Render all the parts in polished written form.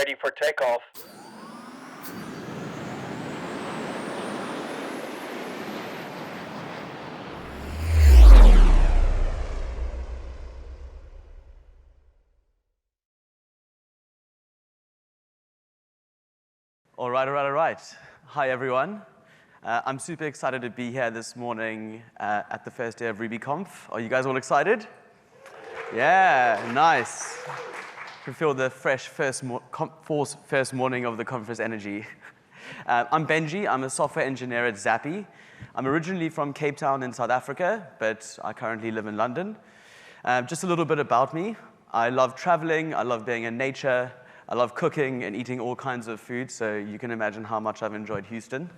ready for takeoff. All right. Hi, everyone. I'm super excited to be here this morning at the first day of RubyConf. Are you guys all excited? Yeah, nice. I can feel the fresh first morning of the conference energy. I'm Benji. I'm a software engineer at Zappi. I'm originally from Cape Town in South Africa, but I currently live in London. Just a little bit about me. I love traveling. I love being in nature. I love cooking and eating all kinds of food, so you can imagine how much I've enjoyed Houston.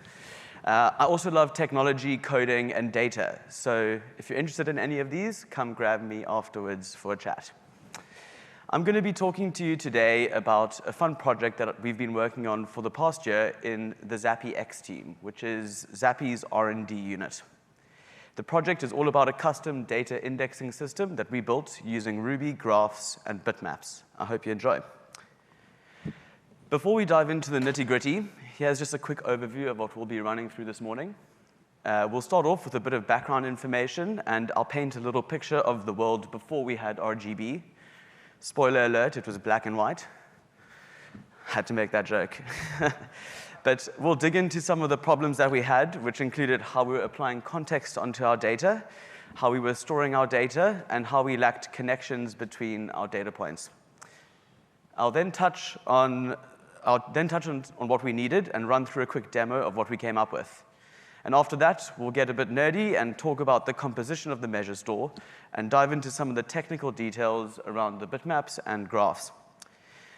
I also love technology, coding, and data. So if you're interested in any of these, come grab me afterwards for a chat. I'm going to be talking to you today about a fun project that we've been working on for the past year in the Zappi X team, which is Zappi's R&D unit. The project is all about a custom data indexing system that we built using Ruby, graphs, and bitmaps. I hope you enjoy. Before we dive into the nitty-gritty, here's just a quick overview of what we'll be running through this morning. We'll start off with a bit of background information, and I'll paint a little picture of the world before we had RGB. Spoiler alert, it was black and white. Had to make that joke. But we'll dig into some of the problems that we had, which included how we were applying context onto our data, how we were storing our data, and how we lacked connections between our data points. I'll then touch on what we needed and run through a quick demo of what we came up with. And after that, we'll get a bit nerdy and talk about the composition of the MeasureStore and dive into some of the technical details around the bitmaps and graphs.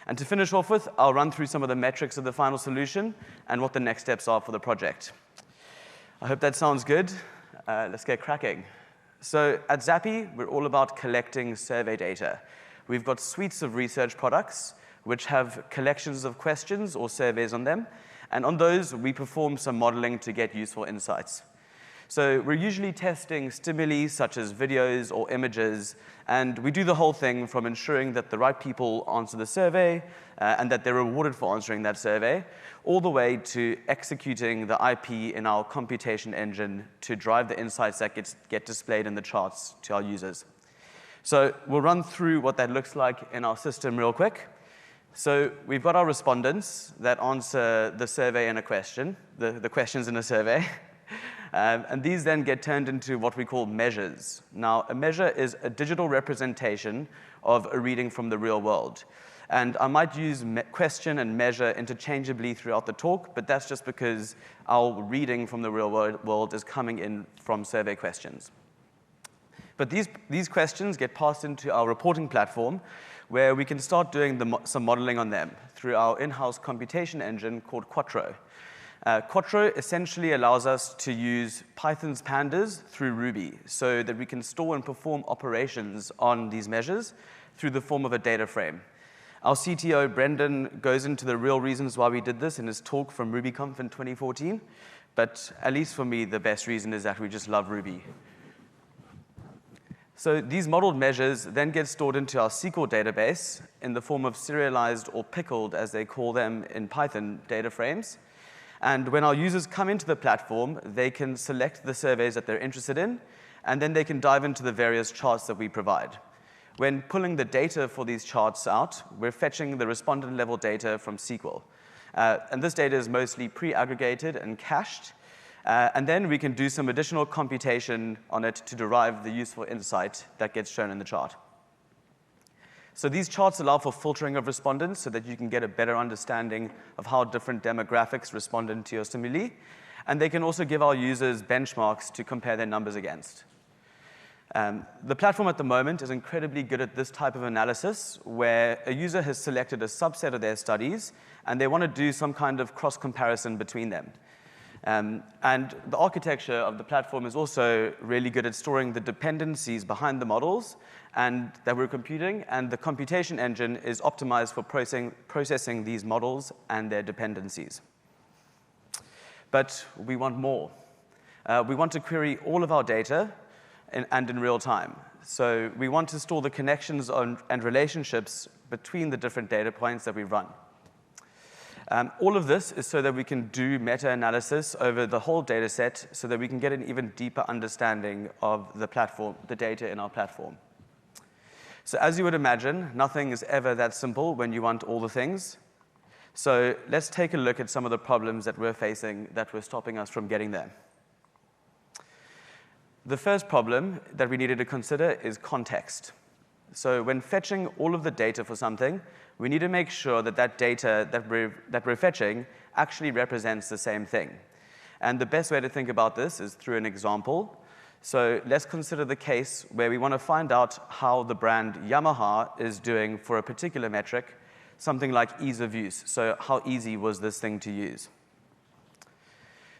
And to finish off with, I'll run through some of the metrics of the final solution and what the next steps are for the project. I hope that sounds good. Let's get cracking. So at Zappi, we're all about collecting survey data. We've got suites of research products which have collections of questions or surveys on them. And on those, we perform some modeling to get useful insights. So we're usually testing stimuli such as videos or images, and we do the whole thing from ensuring that the right people answer the survey and that they're rewarded for answering that survey, all the way to executing the IP in our computation engine to drive the insights that get displayed in the charts to our users. So we'll run through what that looks like in our system real quick. So we've got our respondents that answer the survey in a question, the questions in a survey. And these then get turned into what we call measures. Now, a measure is a digital representation of a reading from the real world. And I might use question and measure interchangeably throughout the talk, but that's just because our reading from the real world is coming in from survey questions. But these questions get passed into our reporting platform, where we can start doing some modeling on them through our in-house computation engine called Quattro. Quattro essentially allows us to use Python's pandas through Ruby so that we can store and perform operations on these measures through the form of a data frame. Our CTO, Brendan, goes into the real reasons why we did this in his talk from RubyConf in 2014. But at least for me, the best reason is that we just love Ruby. So these modeled measures then get stored into our SQL database in the form of serialized or pickled, as they call them in Python, data frames. And when our users come into the platform, they can select the surveys that they're interested in, and then they can dive into the various charts that we provide. When pulling the data for these charts out, we're fetching the respondent-level data from SQL. And this data is mostly pre-aggregated and cached. And then we can do some additional computation on it to derive the useful insight that gets shown in the chart. So these charts allow for filtering of respondents so that you can get a better understanding of how different demographics responded to your stimuli. And they can also give our users benchmarks to compare their numbers against. The platform at the moment is incredibly good at this type of analysis, where a user has selected a subset of their studies, and they want to do some kind of cross-comparison between them. And the architecture of the platform is also really good at storing the dependencies behind the models and that we're computing, and the computation engine is optimized for processing these models and their dependencies. But we want more. We want to query all of our data and in real time. So we want to store the connections and relationships between the different data points that we run. All of this is so that we can do meta-analysis over the whole data set so that we can get an even deeper understanding of the platform, the data in our platform. So as you would imagine, nothing is ever that simple when you want all the things. So let's take a look at some of the problems that we're facing that were stopping us from getting there. The first problem that we needed to consider is context. So when fetching all of the data for something, we need to make sure that that data that we're fetching actually represents the same thing. And the best way to think about this is through an example. So let's consider the case where we want to find out how the brand Yamaha is doing for a particular metric, something like ease of use. So how easy was this thing to use?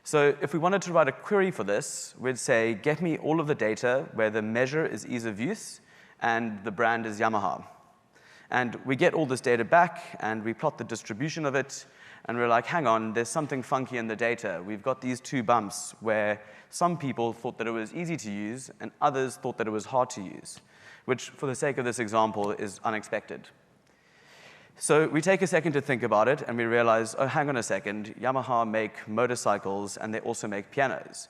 So if we wanted to write a query for this, we'd say, get me all of the data where the measure is ease of use and the brand is Yamaha. And we get all this data back, and we plot the distribution of it, and we're like, hang on, there's something funky in the data. We've got these two bumps where some people thought that it was easy to use, and others thought that it was hard to use, which, for the sake of this example, is unexpected. So we take a second to think about it, and we realize, oh, hang on a second, Yamaha make motorcycles, and they also make pianos.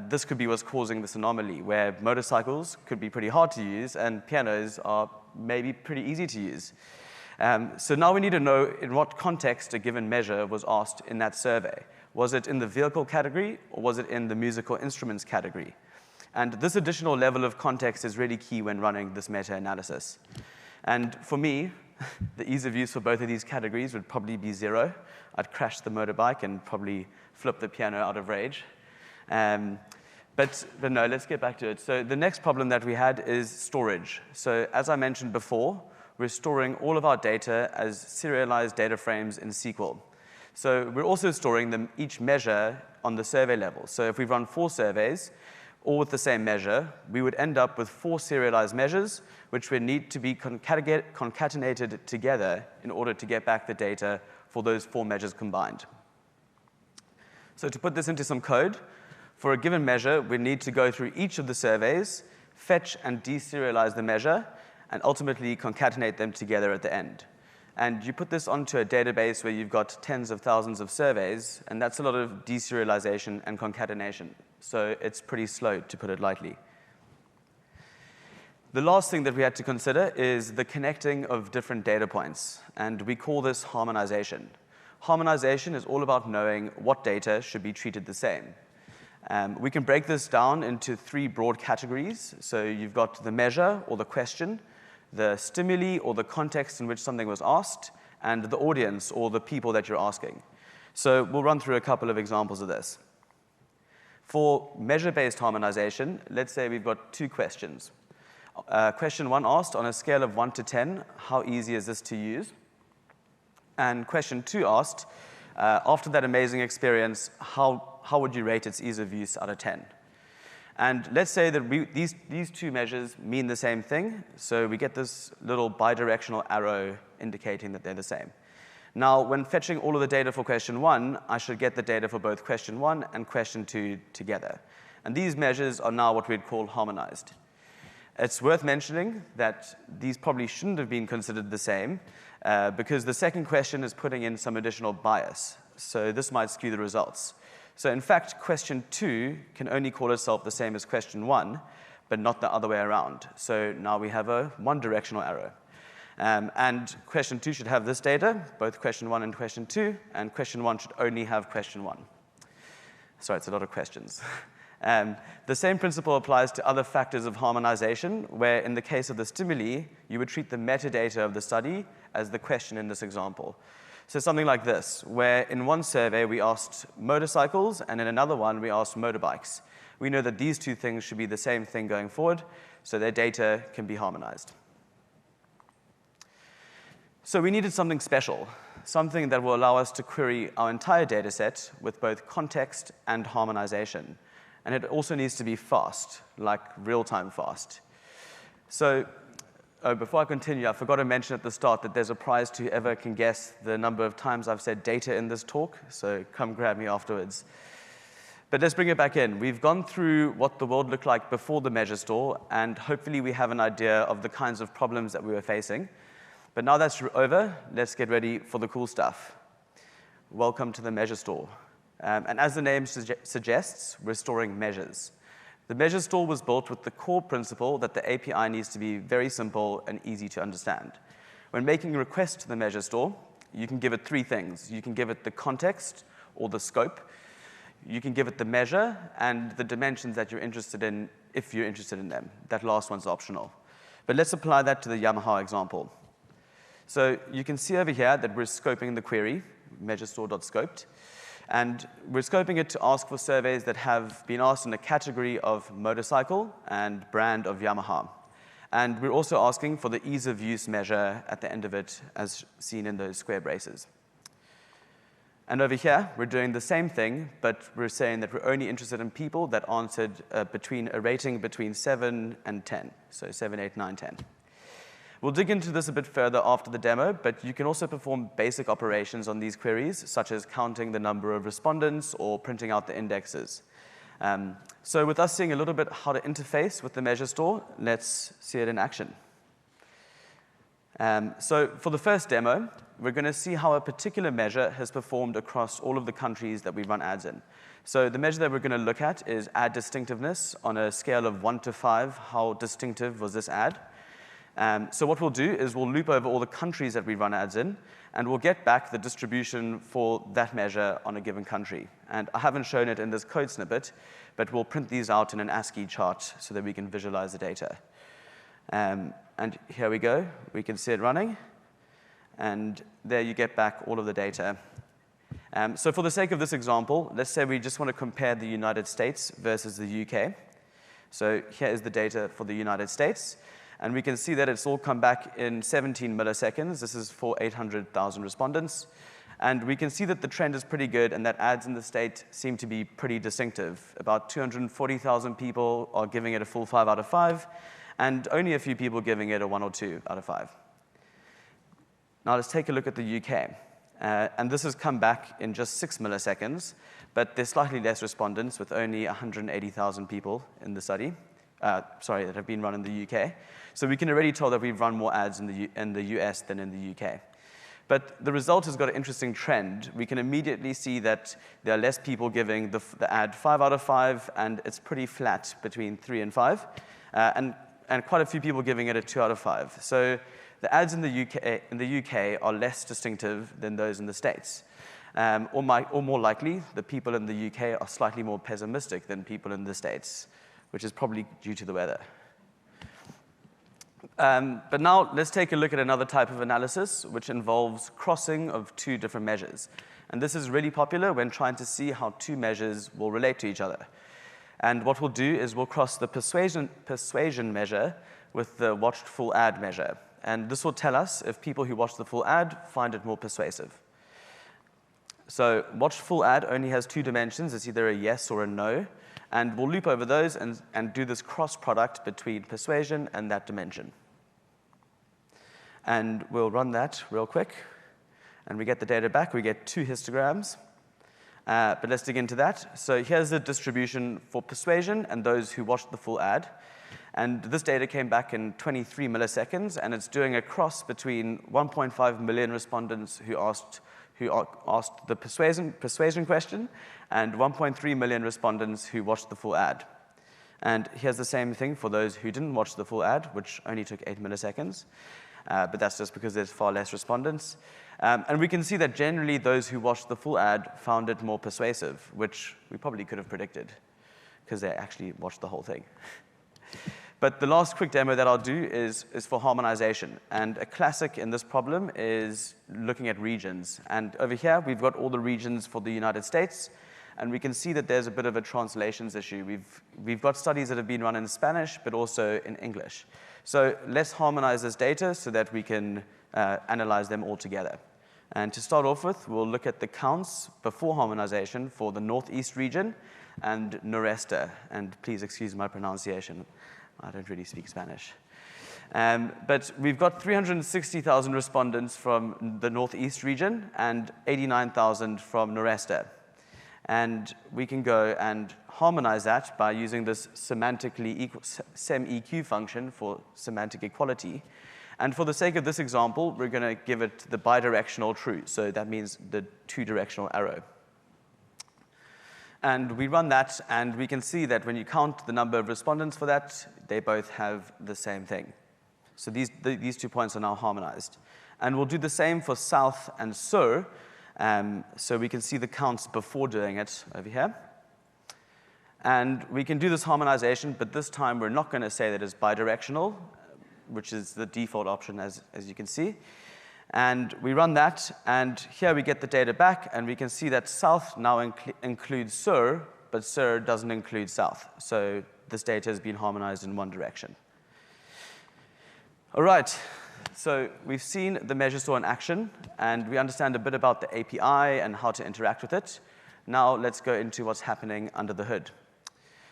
This could be what's causing this anomaly, where motorcycles could be pretty hard to use, and pianos are maybe pretty easy to use. So now we need to know in what context a given measure was asked in that survey. Was it in the vehicle category, or was it in the musical instruments category? And this additional level of context is really key when running this meta-analysis. And for me, the ease of use for both of these categories would probably be 0. I'd crash the motorbike and probably flip the piano out of rage. But no, let's get back to it. So the next problem that we had is storage. So as I mentioned before, we're storing all of our data as serialized data frames in SQL. So we're also storing them each measure on the survey level. So if we run 4 surveys, all with the same measure, we would end up with 4 serialized measures, which would need to be concatenated together in order to get back the data for those 4 measures combined. So to put this into some code, for a given measure, we need to go through each of the surveys, fetch and deserialize the measure, and ultimately concatenate them together at the end. And you put this onto a database where you've got tens of thousands of surveys, and that's a lot of deserialization and concatenation. So it's pretty slow, to put it lightly. The last thing that we had to consider is the connecting of different data points, and we call this harmonization. Harmonization is all about knowing what data should be treated the same. We can break this down into 3 broad categories. So you've got the measure or the question, the stimuli or the context in which something was asked, and the audience or the people that you're asking. So we'll run through a couple of examples of this. For measure-based harmonization, let's say we've got 2 questions. Question 1 asked, on a scale of 1 to 10, how easy is this to use? And question 2 asked, after that amazing experience, how would you rate its ease of use out of 10? And let's say that these 2 measures mean the same thing, so we get this little bidirectional arrow indicating that they're the same. Now, when fetching all of the data for question 1, I should get the data for both question 1 and question 2 together. And these measures are now what we'd call harmonized. It's worth mentioning that these probably shouldn't have been considered the same, because the second question is putting in some additional bias. So this might skew the results. So in fact, question 2 can only call itself the same as question 1, but not the other way around. So now we have a one-directional arrow. And question 2 should have this data, both question 1 and question 2, and question 1 should only have question 1. Sorry, it's a lot of questions. The same principle applies to other factors of harmonization, where in the case of the stimuli, you would treat the metadata of the study as the question in this example. So something like this, where in one survey we asked motorcycles, and in another one we asked motorbikes. We know that these 2 things should be the same thing going forward, so their data can be harmonized. So we needed something special, something that will allow us to query our entire data set with both context and harmonization. And it also needs to be fast, like real-time fast. So before I continue, I forgot to mention at the start that there's a prize to whoever can guess the number of times I've said data in this talk, so come grab me afterwards. But let's bring it back in. We've gone through what the world looked like before the MeasureStore, and hopefully we have an idea of the kinds of problems that we were facing. But now that's over, let's get ready for the cool stuff. welcome to the MeasureStore. And as the name suggests, we're storing measures. The MeasureStore was built with the core principle that the API needs to be very simple and easy to understand. When making a request to the MeasureStore, you can give it three things. You can give it the context or the scope. You can give it the measure and the dimensions that you're interested in, if you're interested in them. That last one's optional. But let's apply that to the Yamaha example. So you can see over here that we're scoping the query, MeasureStore.scoped, and we're scoping it to ask for surveys that have been asked in a category of motorcycle and brand of Yamaha. And we're also asking for the ease of use measure at the end of it, as seen in those square braces. And over here, we're doing the same thing, but we're saying that we're only interested in people that answered between a rating between 7 and 10, so 7, 8, 9, 10. We'll dig into this a bit further after the demo, but you can also perform basic operations on these queries, such as counting the number of respondents or printing out the indexes. So with us seeing a little bit how to interface with the MeasureStore, let's see it in action. So for the first demo, we're going to see how a particular measure has performed across all of the countries that we run ads in. So the measure that we're going to look at is ad distinctiveness on a scale of 1 to 5. How distinctive was this ad? So what we'll do is we'll loop over all the countries that we run ads in, and we'll get back the distribution for that measure on a given country. And I haven't shown it in this code snippet, but we'll print these out in an ASCII chart so that we can visualize the data. And here we go. We can see it running. And there you get back all of the data. So for the sake of this example, let's say we just want to compare the United States versus the UK. So here is the data for the United States. And we can see that it's all come back in 17 milliseconds. This is for 800,000 respondents. And we can see that the trend is pretty good and that ads in the state seem to be pretty distinctive. About 240,000 people are giving it a full 5 out of 5, and only a few people giving it a 1 or 2 out of 5. Now let's take a look at the UK. And this has come back in just 6 milliseconds, but there's slightly less respondents with only 180,000 people in the study. That have been run in the UK. So we can already tell that we've run more ads in the US than in the UK. But the result has got an interesting trend. We can immediately see that there are less people giving the ad 5 out of 5, and it's pretty flat between 3 and 5, and quite a few people giving it a 2 out of 5. So the ads in the UK are less distinctive than those in the States. Or more likely, the people in the UK are slightly more pessimistic than people in the States, which is probably due to the weather. But now let's take a look at another type of analysis, which involves crossing of two different measures. And this is really popular when trying to see how two measures will relate to each other. And what we'll do is we'll cross the persuasion measure with the watched full ad measure. And this will tell us if people who watch the full ad find it more persuasive. So watched full ad only has 2 dimensions. It's either a yes or a no. And we'll loop over those and do this cross product between persuasion and that dimension. And we'll run that real quick. And we get the data back. We get 2 histograms. But let's dig into that. So here's the distribution for persuasion and those who watched the full ad. And this data came back in 23 milliseconds, and it's doing a cross between 1.5 million respondents who asked the persuasion question and 1.3 million respondents who watched the full ad. And here's the same thing for those who didn't watch the full ad, which only took 8 milliseconds. But that's just because there's far less respondents. And we can see that generally those who watched the full ad found it more persuasive, which we probably could have predicted because they actually watched the whole thing. But the last quick demo that I'll do is for harmonization. And a classic in this problem is looking at regions. And over here, we've got all the regions for the United States. And we can see that there's a bit of a translations issue. We've got studies that have been run in Spanish, but also in English. So let's harmonize this data so that we can analyze them all together. And to start off with, we'll look at the counts before harmonization for the Northeast region and Noreste. And please excuse my pronunciation. I don't really speak Spanish. But we've got 360,000 respondents from the Northeast region and 89,000 from Noreste. And we can go and harmonize that by using this semantically SEM-EQ function for semantic equality. And for the sake of this example, we're going to give it the bidirectional true. So that means the two-directional arrow. And we run that, and we can see that when you count the number of respondents for that, they both have the same thing. So these 2 points are now harmonized. And we'll do the same for south and sur. So we can see the counts before doing it over here. And we can do this harmonization, but this time we're not going to say that it's bidirectional, which is the default option, as you can see. And we run that, and here we get the data back, and we can see that south now includes sur, but sur doesn't include south. So this data has been harmonized in one direction. All right, so we've seen the MeasureStore in action, and we understand a bit about the API and how to interact with it. Now let's go into what's happening under the hood.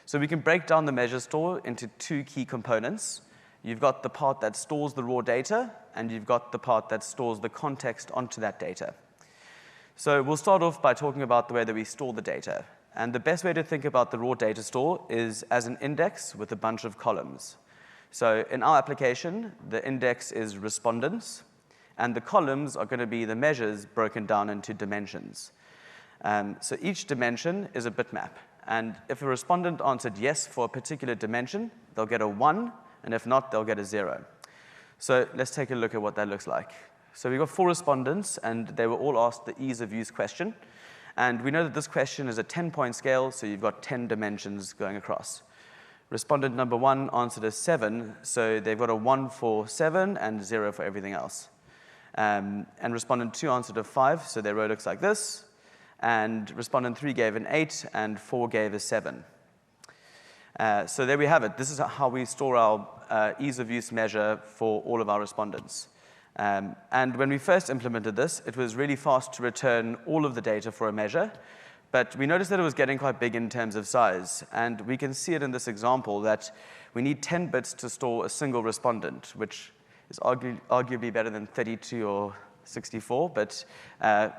So we can break down the MeasureStore into two key components. You've got the part that stores the raw data, and you've got the part that stores the context onto that data. So we'll start off by talking about the way that we store the data. And the best way to think about the raw data store is as an index with a bunch of columns. So in our application, the index is respondents, and the columns are going to be the measures broken down into dimensions. So each dimension is a bitmap. And if a respondent answered yes for a particular dimension, they'll get a 1. And if not, they'll get a 0. So let's take a look at what that looks like. So we've got 4 respondents, and they were all asked the ease of use question. And we know that this question is a 10-point scale, so you've got 10 dimensions going across. Respondent number 1 answered a 7, so they've got a 1 for 7 and 0 for everything else. And respondent 2 answered a 5, so their row looks like this. And respondent 3 gave an 8, and 4 gave a 7. So there we have it. This is how we store our ease of use measure for all of our respondents. And when we first implemented this, it was really fast to return all of the data for a measure. But we noticed that it was getting quite big in terms of size. And we can see it in this example that we need 10 bits to store a single respondent, which is arguably better than 32 or 64. But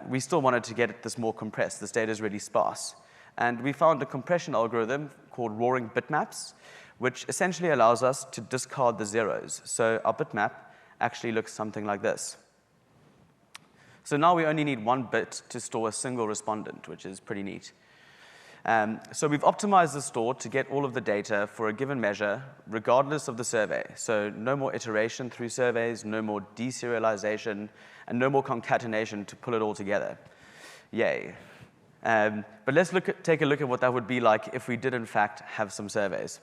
we still wanted to get this more compressed. This data is really sparse. And we found a compression algorithm called roaring bitmaps, which essentially allows us to discard the zeros. So our bitmap actually looks something like this. So now we only need 1 bit to store a single respondent, which is pretty neat. So we've optimized the store to get all of the data for a given measure, regardless of the survey. So no more iteration through surveys, no more deserialization, and no more concatenation to pull it all together. Yay. But let's take a look at what that would be like if we did, in fact, have some surveys.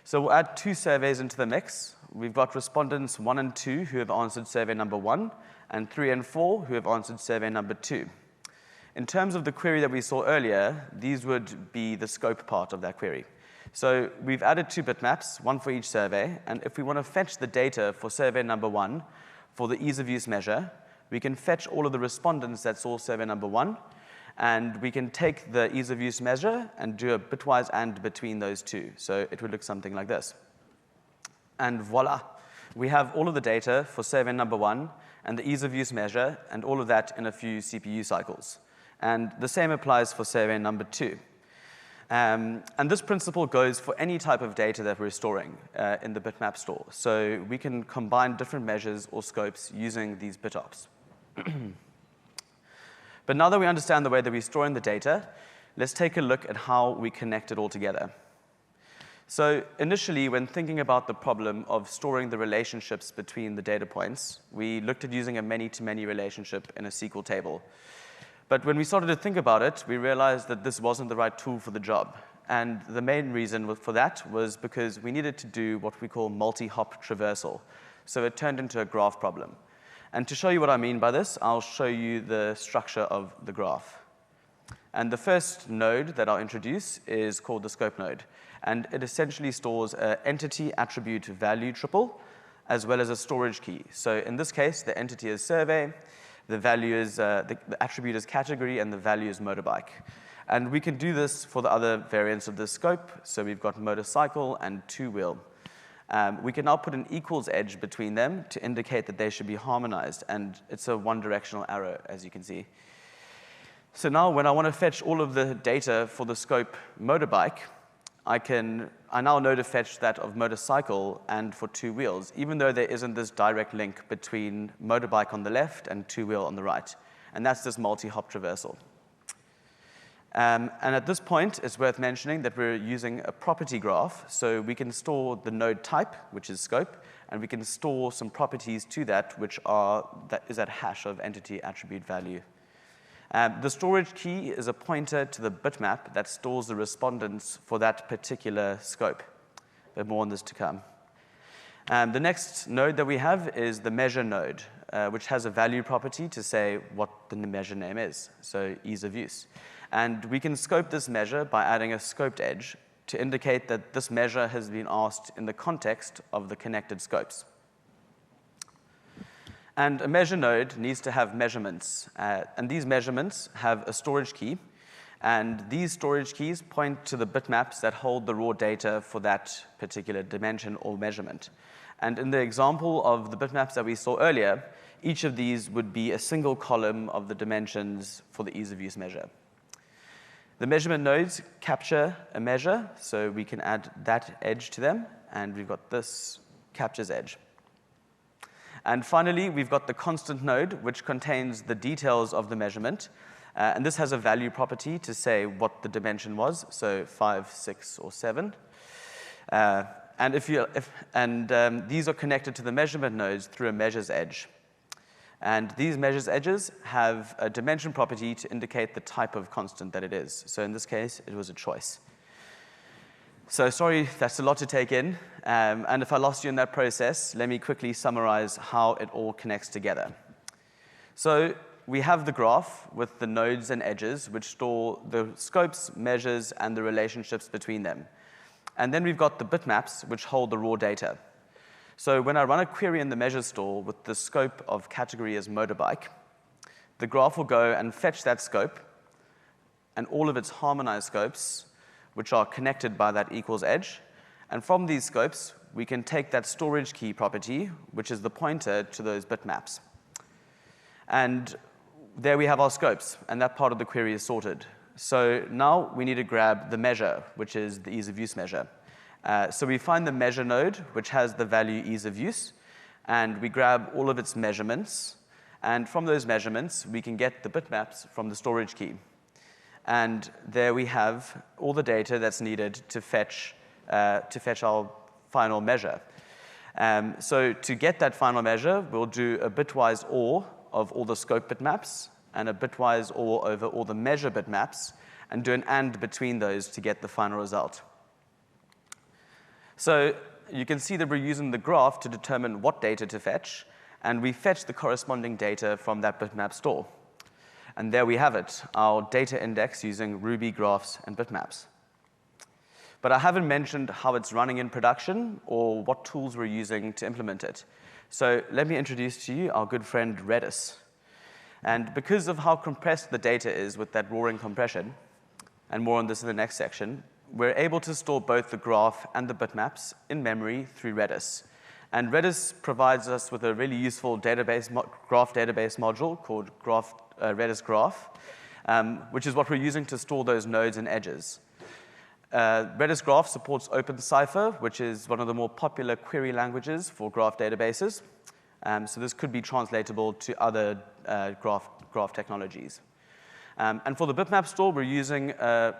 So we'll add 2 surveys into the mix. We've got respondents 1 and 2 who have answered survey number 1, and 3 and 4 who have answered survey number 2. In terms of the query that we saw earlier, these would be the scope part of that query. So we've added 2 bitmaps, 1 for each survey, and if we want to fetch the data for survey number 1 for the ease of use measure, we can fetch all of the respondents that saw survey number 1, and we can take the ease of use measure and do a bitwise AND between those 2. So it would look something like this. And voila, we have all of the data for survey number 1 and the ease of use measure, and all of that in a few CPU cycles. And the same applies for survey number 2. And this principle goes for any type of data that we're storing in the bitmap store. So we can combine different measures or scopes using these bitops. But now that we understand the way that we store in the data, let's take a look at how we connect it all together. So initially, when thinking about the problem of storing the relationships between the data points, we looked at using a many-to-many relationship in a SQL table. But when we started to think about it, we realized that this wasn't the right tool for the job. And the main reason for that was because we needed to do what we call multi-hop traversal. So it turned into a graph problem. And to show you what I mean by this, I'll show you the structure of the graph. And the first node that I'll introduce is called the scope node. And it essentially stores an entity attribute value triple, as well as a storage key. So in this case, the entity is survey, the value is, the attribute is category, and the value is motorbike. And we can do this for the other variants of the scope. So we've got motorcycle and two-wheel. We can now put an equals edge between them to indicate that they should be harmonized. And it's a one-directional arrow, as you can see. So now when I want to fetch all of the data for the scope motorbike, I now know to fetch that of motorcycle and for two wheels, even though there isn't this direct link between motorbike on the left and two-wheel on the right. And that's this multi-hop traversal. And at this point, it's worth mentioning that we're using a property graph, so we can store the node type, which is scope, and we can store some properties to that, that is that hash of entity attribute value. The storage key is a pointer to the bitmap that stores the respondents for that particular scope. But more on this to come. The next node that we have is the measure node, which has a value property to say what the measure name is, so ease of use. And we can scope this measure by adding a scoped edge to indicate that this measure has been asked in the context of the connected scopes. And a measure node needs to have measurements, and these measurements have a storage key, and these storage keys point to the bitmaps that hold the raw data for that particular dimension or measurement. And in the example of the bitmaps that we saw earlier, each of these would be a single column of the dimensions for the ease of use measure. The measurement nodes capture a measure, so we can add that edge to them, and we've got this captures edge. And finally, we've got the constant node, which contains the details of the measurement. And this has a value property to say what the dimension was, so 5, 6, or 7. These are connected to the measurement nodes through a measures edge. And these measures edges have a dimension property to indicate the type of constant that it is. So in this case, it was a choice. So sorry, that's a lot to take in. And if I lost you in that process, let me quickly summarize how it all connects together. So we have the graph with the nodes and edges, which store the scopes, measures, and the relationships between them. And then we've got the bitmaps, which hold the raw data. So when I run a query in the MeasureStore with the scope of category as motorbike, the graph will go and fetch that scope and all of its harmonized scopes, which are connected by that equals edge. And from these scopes, we can take that storage key property, which is the pointer to those bitmaps. And there we have our scopes, and that part of the query is sorted. So now we need to grab the measure, which is the ease of use measure. So we find the measure node, which has the value ease of use, and we grab all of its measurements. And from those measurements, we can get the bitmaps from the storage key. And there we have all the data that's needed to fetch our final measure. So to get that final measure, we'll do a bitwise OR of all the scope bitmaps and a bitwise OR over all the measure bitmaps and do an AND between those to get the final result. So you can see that we're using the graph to determine what data to fetch, and we fetch the corresponding data from that bitmap store. And there we have it, our data index using Ruby, graphs, and bitmaps. But I haven't mentioned how it's running in production or what tools we're using to implement it. So let me introduce to you our good friend Redis. And because of how compressed the data is with that roaring compression, and more on this in the next section, we're able to store both the graph and the bitmaps in memory through Redis. And Redis provides us with a really useful graph database module called RedisGraph, which is what we're using to store those nodes and edges. RedisGraph supports OpenCipher, which is one of the more popular query languages for graph databases. So this could be translatable to other graph technologies. And for the bitmap store, we're using a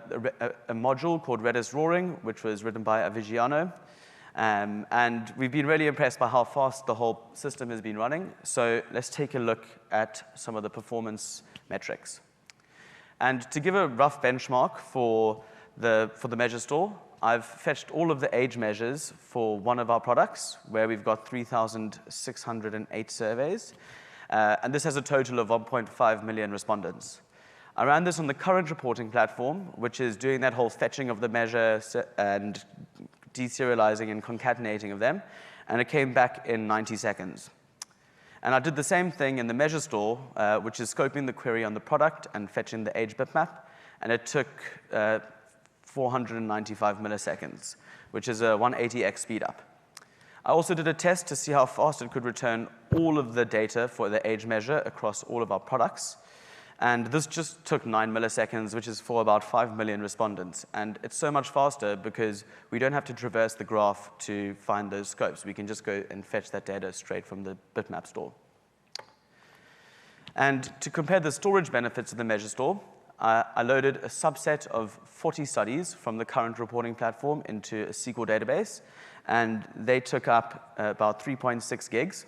module called Redis Roaring, which was written by Avigiano. And we've been really impressed by how fast the whole system has been running. So let's take a look at some of the performance metrics. And to give a rough benchmark for the MeasureStore, I've fetched all of the age measures for one of our products, where we've got 3,608 surveys. And this has a total of 1.5 million respondents. I ran this on the current reporting platform, which is doing that whole fetching of the measure and deserializing and concatenating of them, and it came back in 90 seconds. And I did the same thing in the MeasureStore, which is scoping the query on the product and fetching the age bitmap, and it took 495 milliseconds, which is a 180x speed up. I also did a test to see how fast it could return all of the data for the age measure across all of our products. And this just took 9 milliseconds, which is for about 5 million respondents. And it's so much faster because we don't have to traverse the graph to find those scopes. We can just go and fetch that data straight from the bitmap store. And to compare the storage benefits of the MeasureStore, I loaded a subset of 40 studies from the current reporting platform into a SQL database, and they took up about 3.6 gigs.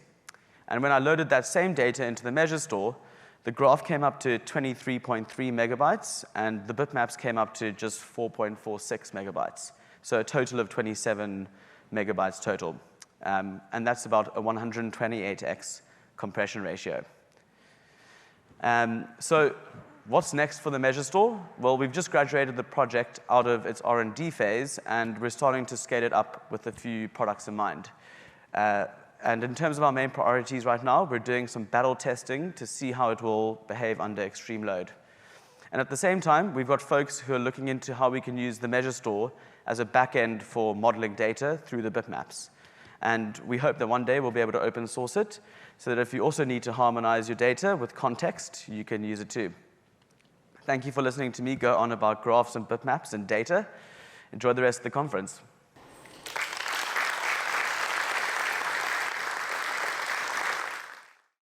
And when I loaded that same data into the MeasureStore, the graph came up to 23.3 megabytes, and the bitmaps came up to just 4.46 megabytes. So a total of 27 megabytes total. And that's about a 128x compression ratio. So what's next for the MeasureStore? Well, we've just graduated the project out of its R&D phase, and we're starting to scale it up with a few products in mind. And in terms of our main priorities right now, we're doing some battle testing to see how it will behave under extreme load. And at the same time, we've got folks who are looking into how we can use the MeasureStore as a backend for modeling data through the bitmaps. And we hope that one day we'll be able to open source it, so that if you also need to harmonize your data with context, you can use it too. Thank you for listening to me go on about graphs and bitmaps and data. Enjoy the rest of the conference.